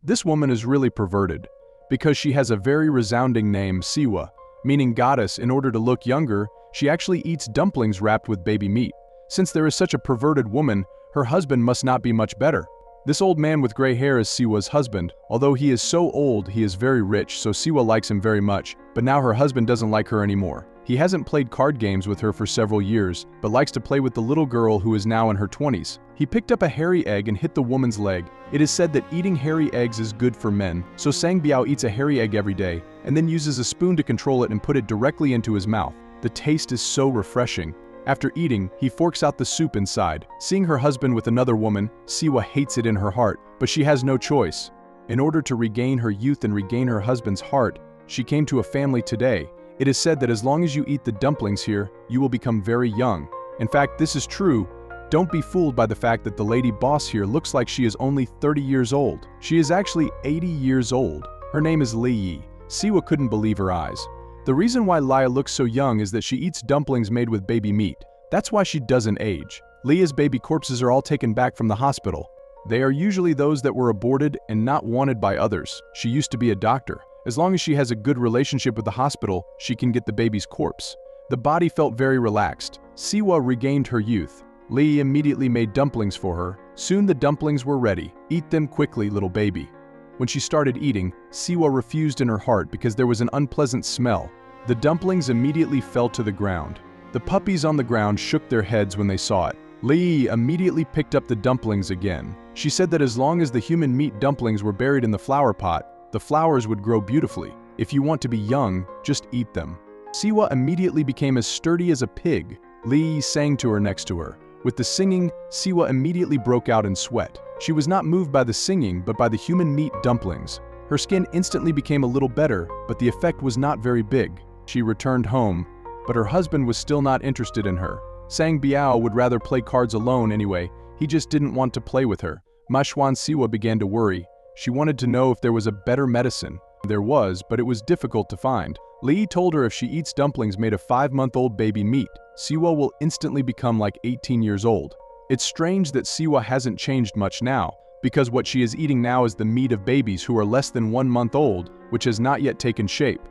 This woman is really perverted, because she has a very resounding name, Siwa, meaning goddess. In order to look younger, she actually eats dumplings wrapped with baby meat. Since there is such a perverted woman, her husband must not be much better. This old man with gray hair is Siwa's husband. Although he is so old, he is very rich, so Siwa likes him very much, but now her husband doesn't like her anymore. He hasn't played card games with her for several years, but likes to play with the little girl who is now in her 20s. He picked up a hairy egg and hit the woman's leg. It is said that eating hairy eggs is good for men, so Sang Biao eats a hairy egg every day, and then uses a spoon to control it and put it directly into his mouth. The taste is so refreshing. After eating, he forks out the soup inside. Seeing her husband with another woman, Siwa hates it in her heart, but she has no choice. In order to regain her youth and regain her husband's heart, she came to a family today. It is said that as long as you eat the dumplings here, you will become very young. In fact, this is true. Don't be fooled by the fact that the lady boss here looks like she is only 30 years old. She is actually 80 years old. Her name is Li Yi. Siwa couldn't believe her eyes. The reason why Laya looks so young is that she eats dumplings made with baby meat. That's why she doesn't age. Leah's baby corpses are all taken back from the hospital. They are usually those that were aborted and not wanted by others. She used to be a doctor. As long as she has a good relationship with the hospital, she can get the baby's corpse. The body felt very relaxed. Siwa regained her youth. Li immediately made dumplings for her. Soon the dumplings were ready. Eat them quickly, little baby. When she started eating, Siwa refused in her heart because there was an unpleasant smell. The dumplings immediately fell to the ground. The puppies on the ground shook their heads when they saw it. Li immediately picked up the dumplings again. She said that as long as the human meat dumplings were buried in the flower pot, the flowers would grow beautifully. If you want to be young, just eat them. Siwa immediately became as sturdy as a pig. Li sang to her next to her. With the singing, Siwa immediately broke out in sweat. She was not moved by the singing, but by the human meat dumplings. Her skin instantly became a little better, but the effect was not very big. She returned home, but her husband was still not interested in her. Sang Biao would rather play cards alone anyway. He just didn't want to play with her. Mashwan Siwa began to worry. She wanted to know if there was a better medicine. There was, but it was difficult to find. Li told her if she eats dumplings made of 5-month-old baby meat, Siwa will instantly become like 18 years old. It's strange that Siwa hasn't changed much now, because what she is eating now is the meat of babies who are less than 1 month old, which has not yet taken shape.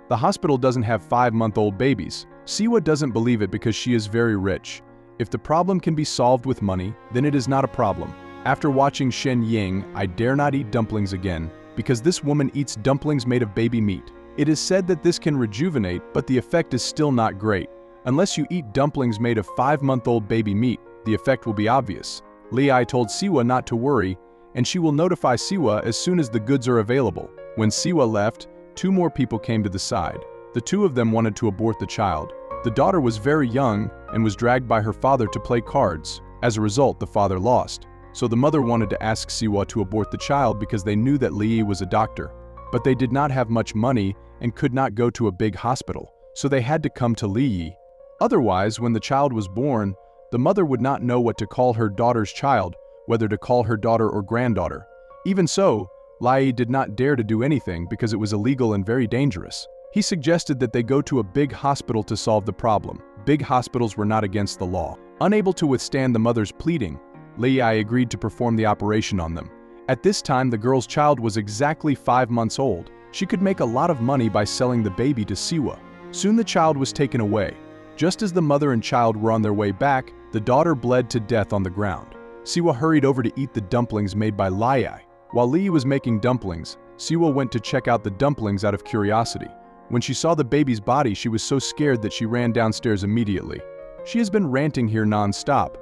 The hospital doesn't have 5-month-old babies. Siwa doesn't believe it because she is very rich. If the problem can be solved with money, then it is not a problem. After watching Shen Ying, I dare not eat dumplings again, because this woman eats dumplings made of baby meat. It is said that this can rejuvenate, but the effect is still not great. Unless you eat dumplings made of 5-month-old baby meat, the effect will be obvious. Li Ai told Siwa not to worry, and she will notify Siwa as soon as the goods are available. When Siwa left, 2 more people came to the side. The 2 of them wanted to abort the child. The daughter was very young and was dragged by her father to play cards. As a result, the father lost. So the mother wanted to ask Siwa to abort the child because they knew that Li was a doctor. But they did not have much money and could not go to a big hospital, so they had to come to Li. Otherwise, when the child was born, the mother would not know what to call her daughter's child, whether to call her daughter or granddaughter. Even so, Li did not dare to do anything because it was illegal and very dangerous. He suggested that they go to a big hospital to solve the problem. Big hospitals were not against the law. Unable to withstand the mother's pleading, Li agreed to perform the operation on them. At this time, the girl's child was exactly 5 months old. She could make a lot of money by selling the baby to Siwa. Soon the child was taken away. Just as the mother and child were on their way back, the daughter bled to death on the ground. Siwa hurried over to eat the dumplings made by Li. While Li was making dumplings, Siwa went to check out the dumplings out of curiosity. When she saw the baby's body, she was so scared that she ran downstairs immediately. She has been ranting here non-stop,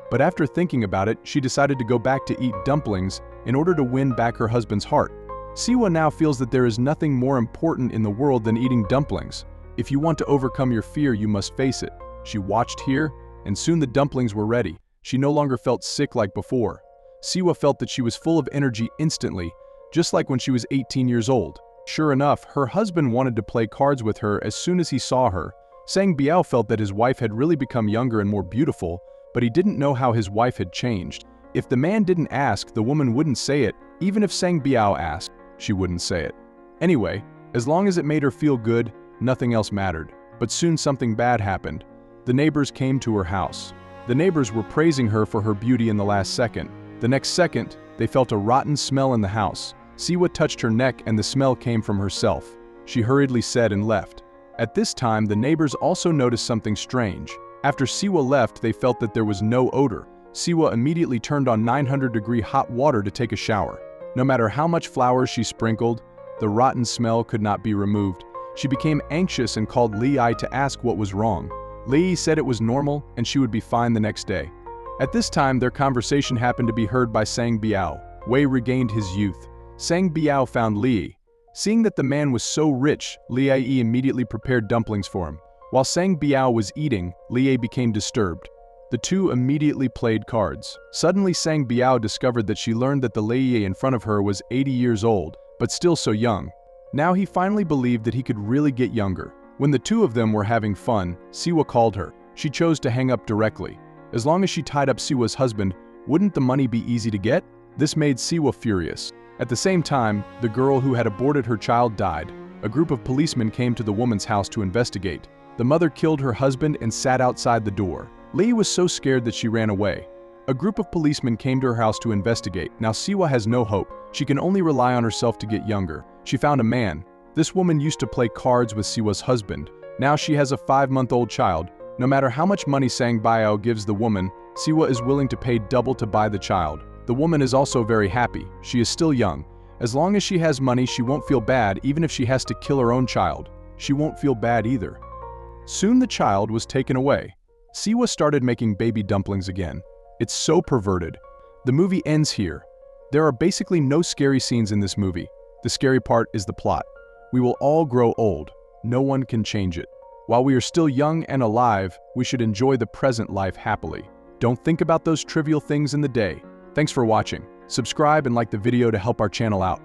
but after thinking about it, she decided to go back to eat dumplings in order to win back her husband's heart. Siwa now feels that there is nothing more important in the world than eating dumplings. If you want to overcome your fear, you must face it. She watched here, and soon the dumplings were ready. She no longer felt sick like before. Siwa felt that she was full of energy instantly, just like when she was 18 years old. Sure enough, her husband wanted to play cards with her as soon as he saw her. Sang Biao felt that his wife had really become younger and more beautiful, but he didn't know how his wife had changed. If the man didn't ask, the woman wouldn't say it. Even if Sang Biao asked, she wouldn't say it. Anyway, as long as it made her feel good, nothing else mattered. But soon something bad happened. The neighbors came to her house. The neighbors were praising her for her beauty in the last second. The next second, they felt a rotten smell in the house. Siwa touched her neck and the smell came from herself. She hurriedly said and left. At this time, the neighbors also noticed something strange. After Siwa left, they felt that there was no odor. Siwa immediately turned on 900-degree hot water to take a shower. No matter how much flowers she sprinkled, the rotten smell could not be removed. She became anxious and called Li to ask what was wrong. Li said it was normal and she would be fine the next day. At this time, their conversation happened to be heard by Sang Biao. Wei regained his youth. Sang Biao found Li. Seeing that the man was so rich, Li immediately prepared dumplings for him. While Sang Biao was eating, Li became disturbed. The two immediately played cards. Suddenly Sang Biao discovered that she learned that the Li in front of her was 80 years old, but still so young. Now he finally believed that he could really get younger. When the two of them were having fun, Siwa called her. She chose to hang up directly. As long as she tied up Siwa's husband, wouldn't the money be easy to get? This made Siwa furious. At the same time, the girl who had aborted her child died. A group of policemen came to the woman's house to investigate. The mother killed her husband and sat outside the door. Li was so scared that she ran away. A group of policemen came to her house to investigate. Now Siwa has no hope. She can only rely on herself to get younger. She found a man. This woman used to play cards with Siwa's husband. Now she has a 5-month-old child. No matter how much money Sang Biao gives the woman, Siwa is willing to pay double to buy the child. The woman is also very happy. She is still young. As long as she has money, she won't feel bad even if she has to kill her own child. She won't feel bad either. Soon the child was taken away. Siwa started making baby dumplings again. It's so perverted. The movie ends here. There are basically no scary scenes in this movie. The scary part is the plot. We will all grow old. No one can change it. While we are still young and alive, we should enjoy the present life happily. Don't think about those trivial things in the day. Thanks for watching. Subscribe and like the video to help our channel out.